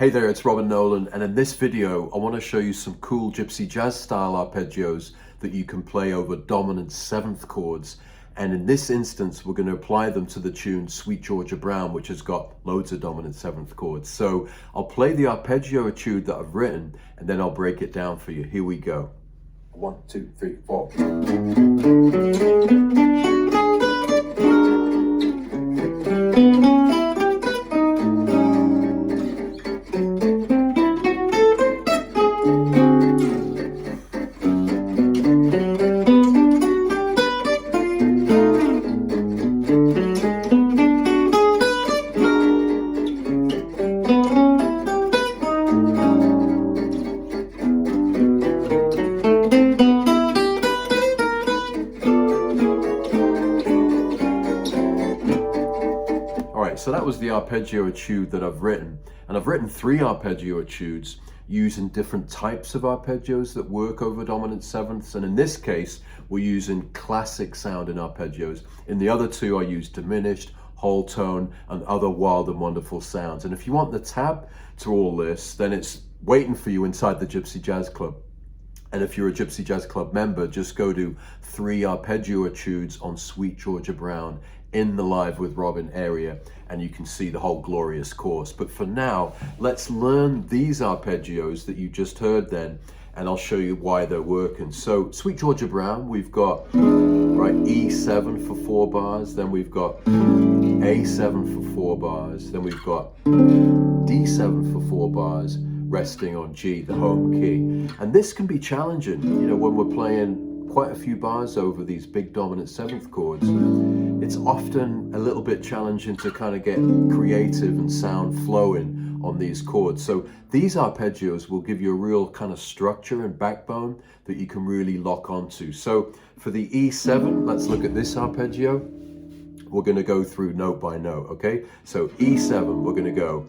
Hey there, it's Robin Nolan, and in this video I want to show you some cool Gypsy Jazz style arpeggios that you can play over dominant 7th chords. And in this instance we're going to apply them to the tune Sweet Georgia Brown, which has got loads of dominant 7th chords. So I'll play the arpeggio etude that I've written and then I'll break it down for you. Here we go. 1, 2, 3, 4. So that was the arpeggio etude that I've written, and I've written 3 arpeggio etudes using different types of arpeggios that work over dominant 7ths, and in this case we're using classic sounding arpeggios. In the other 2 I use diminished, whole tone and other wild and wonderful sounds. And if you want the tab to all this, then it's waiting for you inside the Gypsy Jazz Club. And if you're a Gypsy Jazz Club member, just go to 3 arpeggio etudes on Sweet Georgia Brown in the Live with Robin area, and you can see the whole glorious course. But for now, let's learn these arpeggios that you just heard then, and I'll show you why they're working. So Sweet Georgia Brown, we've got right E7 for 4 bars, then we've got A7 for 4 bars, then we've got D7 for 4 bars, resting on G, the home key. And this can be challenging, you know, when we're playing quite a few bars over these big dominant 7th chords. It's often a little bit challenging to kind of get creative and sound flowing on these chords. So these arpeggios will give you a real kind of structure and backbone that you can really lock onto. So for the E7, let's look at this arpeggio. We're going to go through note by note, okay? So E7, we're going to go.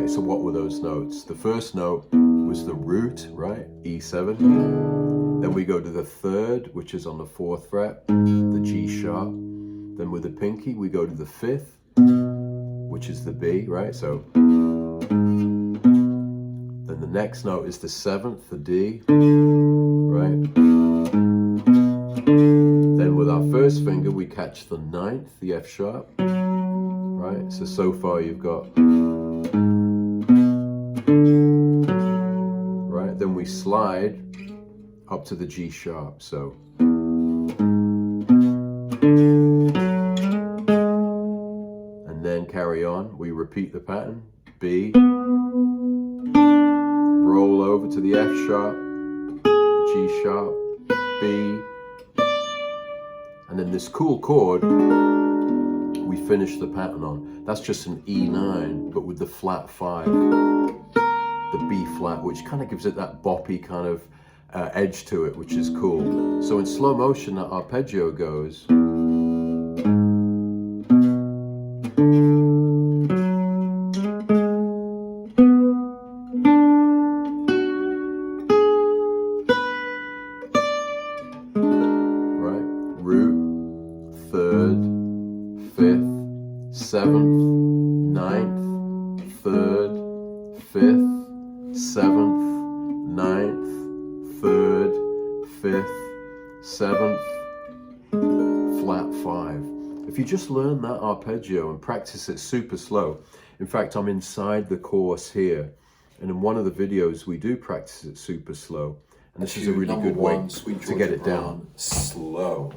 So what were those notes? The first note was the root, right? E7. Then we go to the 3rd, which is on the 4th fret, the G sharp. Then with the pinky, we go to the 5th, which is the B, right? So then the next note is the 7th, the D, right? Then with our first finger, we catch the 9th, the F sharp, right? So far you've got, right? Then we slide up to the G sharp, so. And then carry on, we repeat the pattern, B, roll over to the F sharp, G sharp, B, and then this cool chord we finish the pattern on. That's just an E9, but with the flat 5, the B flat, which kind of gives it that boppy kind of edge to it, which is cool. So in slow motion, that arpeggio goes. Right, root, 3rd, 5th, 7th, 9th, 3rd, 5th, 7th, 9th, 3rd, 5th, 7th, flat 5. If you just learn that arpeggio and practice it super slow, in fact I'm inside the course here, and in one of the videos we do practice it super slow, and this is a really good way to get it down. Slow.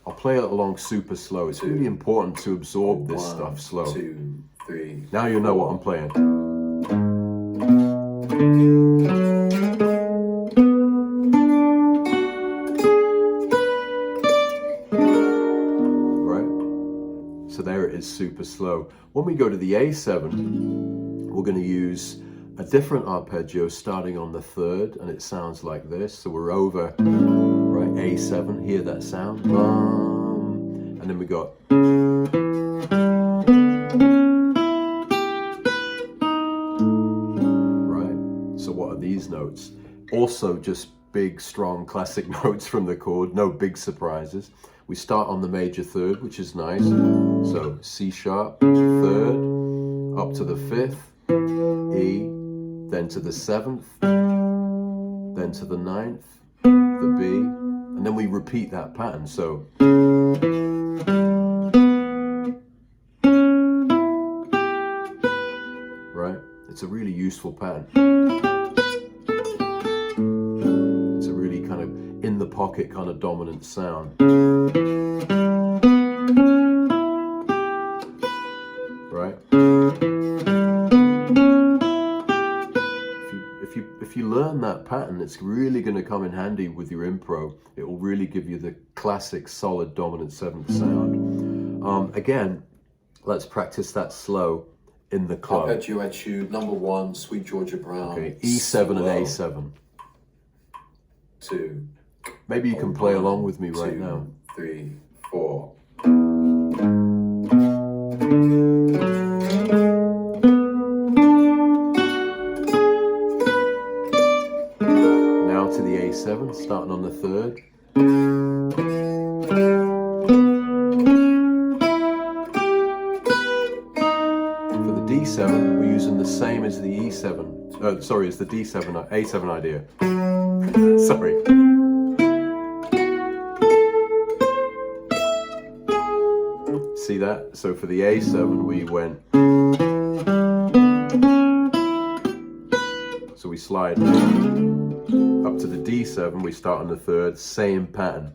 I'll play it along super slow. It's really important to absorb this stuff slow. 2, 3. Now you know what I'm playing. Right? So there it is, super slow. When we go to the A7, we're going to use a different arpeggio starting on the 3rd, and it sounds like this. So we're over, right, A7, hear that sound? And then we got, right? So what are these notes? Also just big, strong classic notes from the chord, no big surprises. We start on the major third, which is nice. So C sharp, third, up to the fifth, E, then to the seventh, then to the ninth, the B, and then we repeat that pattern. So right, it's a really useful pattern. It's a really kind of in the pocket kind of dominant sound. Right? If you learn that pattern, it's really going to come in handy with your impro. It will really give you the classic solid dominant seventh sound. Again, let's practice that slow in the club. Arpeggio etude number 1, Sweet Georgia Brown. Okay, E7 and A7. 2. Maybe you can play along with me right now. 3, 4. Now to the A7, starting on the third. For the D7, we're using the same as the E7. Sorry, as the D7, A7 idea. Sorry. See that? So for the A7 we went, so we slide up to the D7, we start on the third, same pattern.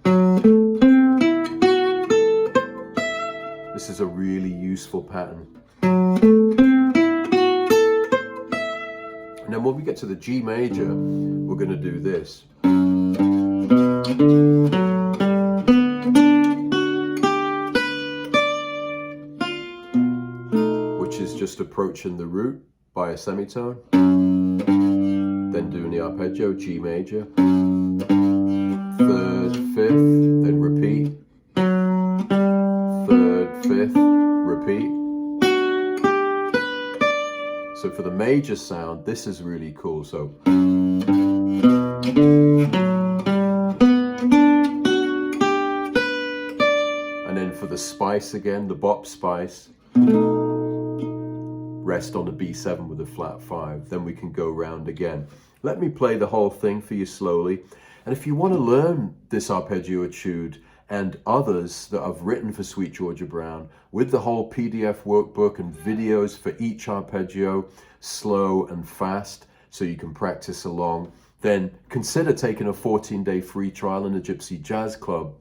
This is a really useful pattern. And then when we get to the G major, we're going to do this. Which is just approaching the root by a semitone. Then doing the arpeggio, G major. Third, fifth, then repeat. Third, fifth, repeat. So for the major sound, this is really cool. So and then for the spice again, the bop spice, rest on the B7 with a flat 5. Then we can go round again. Let me play the whole thing for you slowly. And if you want to learn this arpeggio etude and others that I've written for Sweet Georgia Brown with the whole PDF workbook and videos for each arpeggio, slow and fast, so you can practice along, then consider taking a 14-day free trial in the Gypsy Jazz Club.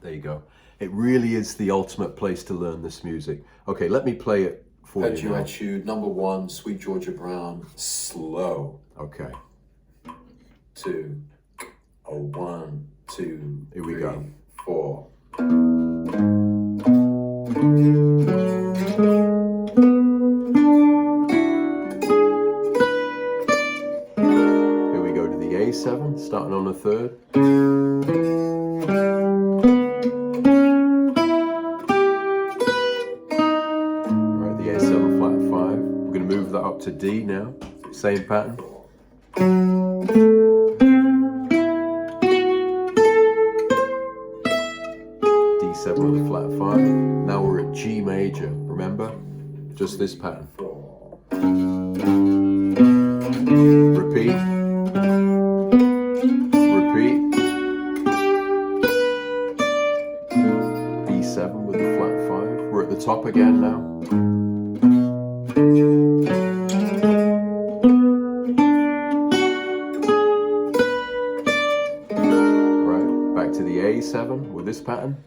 There you go. It really is the ultimate place to learn this music. Okay, let me play it for you Arpeggio now. etude number 1, Sweet Georgia Brown, slow. Okay. 2, 1, 2, Here we 3, go. 4. Here we go to the A7, starting on the third. Right, the A7 flat 5. We're going to move that up to D now. Same pattern. D7 with a flat 5. Now we're at G major, remember? Just this pattern. Repeat. Repeat. B7 with a flat 5. We're at the top again now. Right, back to the A7 with this pattern.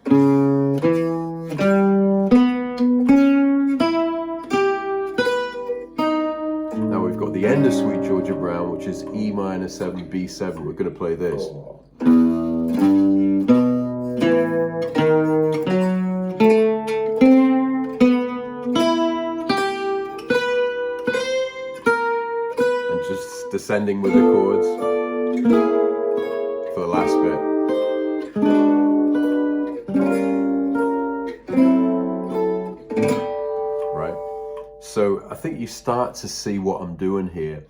Now we've got the end of Sweet Georgia Brown, which is E minor 7, B7. We're going to play this. And just descending with the chords for the last bit. So I think you start to see what I'm doing here,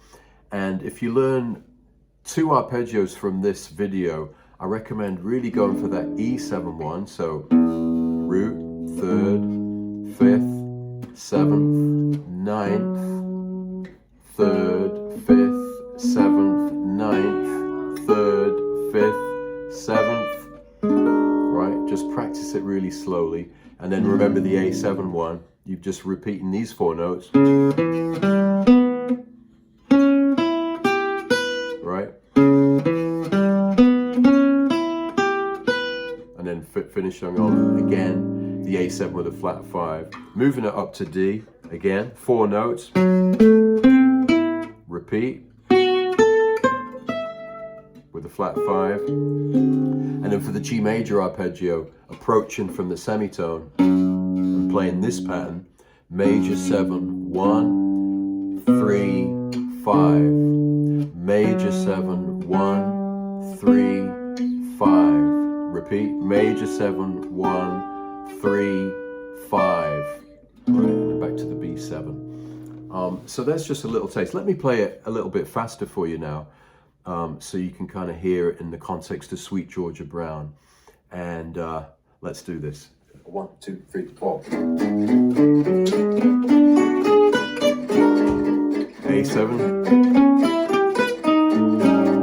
and if you learn 2 arpeggios from this video, I recommend really going for that E7 one. So root, 3rd, 5th, 7th, 9th, 3rd, 5th, 7th, 9th, 3rd, 5th, 7th. Right, just practice it really slowly. And then remember the A7 one, you're just repeating these 4 notes. Right? And then finishing on again, the A7 with a flat 5. Moving it up to D, again, 4 notes. Repeat. With a flat 5. And then for the G major arpeggio, approaching from the semitone and playing this pattern, major 7, 1, 3, 5. Major 7, 1, 3, 5. Repeat, major 7, 1, 3, 5. Right, and then back to the B7. So that's just a little taste. Let me play it a little bit faster for you now, so you can kind of hear it in the context of Sweet Georgia Brown. And let's do this. 1, 2, 3, 4. A7,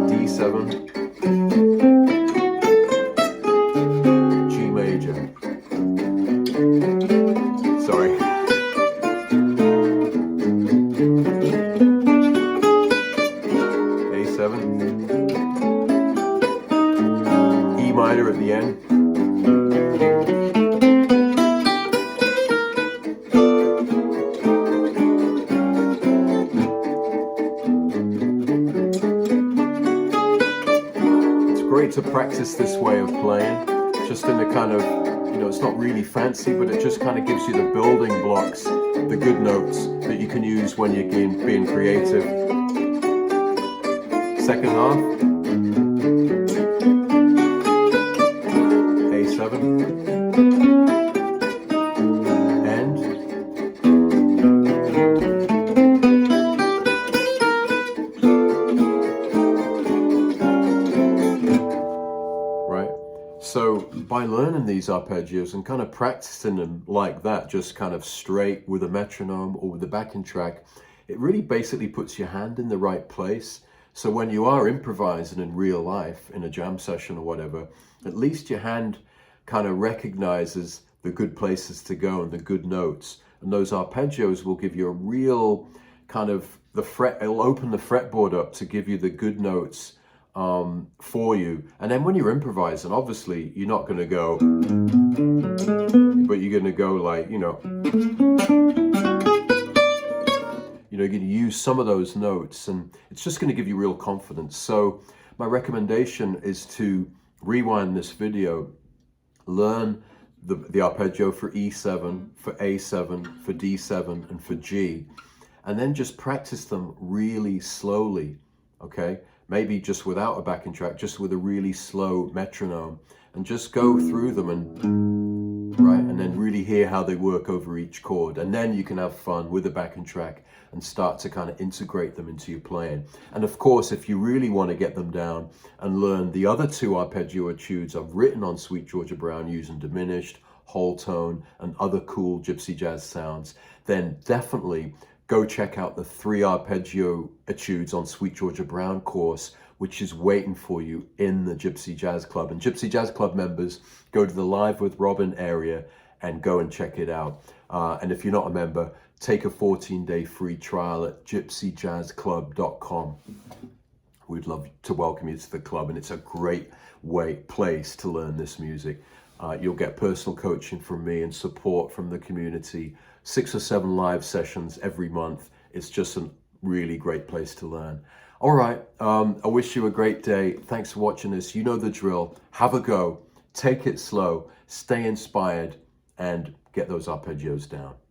D7, G major. Sorry. A7, E minor at the end. Great to practice this way of playing, just in the kind of, it's not really fancy, but it just kind of gives you the building blocks, the good notes that you can use when you're being creative. Second half, A7, So by learning these arpeggios and kind of practicing them like that, just kind of straight with a metronome or with a backing track, it really basically puts your hand in the right place. So when you are improvising in real life, in a jam session or whatever, at least your hand kind of recognizes the good places to go and the good notes. And those arpeggios will give you a real kind of it'll open the fretboard up to give you the good notes for you. And then when you're improvising, obviously you're not going to go, but you're going to go like, you're going to use some of those notes, and it's just going to give you real confidence. So my recommendation is to rewind this video, learn the arpeggio for E7, for A7, for D7, and for G, and then just practice them really slowly, okay? Maybe just without a backing track, just with a really slow metronome, and just go through them and then really hear how they work over each chord. And then you can have fun with the backing track and start to kind of integrate them into your playing. And of course, if you really want to get them down and learn the other 2 arpeggio etudes I've written on Sweet Georgia Brown using diminished, whole tone, and other cool gypsy jazz sounds, then definitely go check out the 3 arpeggio etudes on Sweet Georgia Brown course, which is waiting for you in the Gypsy Jazz Club. And Gypsy Jazz Club members, go to the Live with Robin area and go and check it out. And if you're not a member, take a 14-day free trial at gypsyjazzclub.com. We'd love to welcome you to the club, and it's a great place to learn this music. You'll get personal coaching from me and support from the community, 6 or 7 live sessions every month. It's just a really great place to learn. All right, I wish you a great day. Thanks for watching this. You know the drill. Have a go. Take it slow. Stay inspired and get those arpeggios down.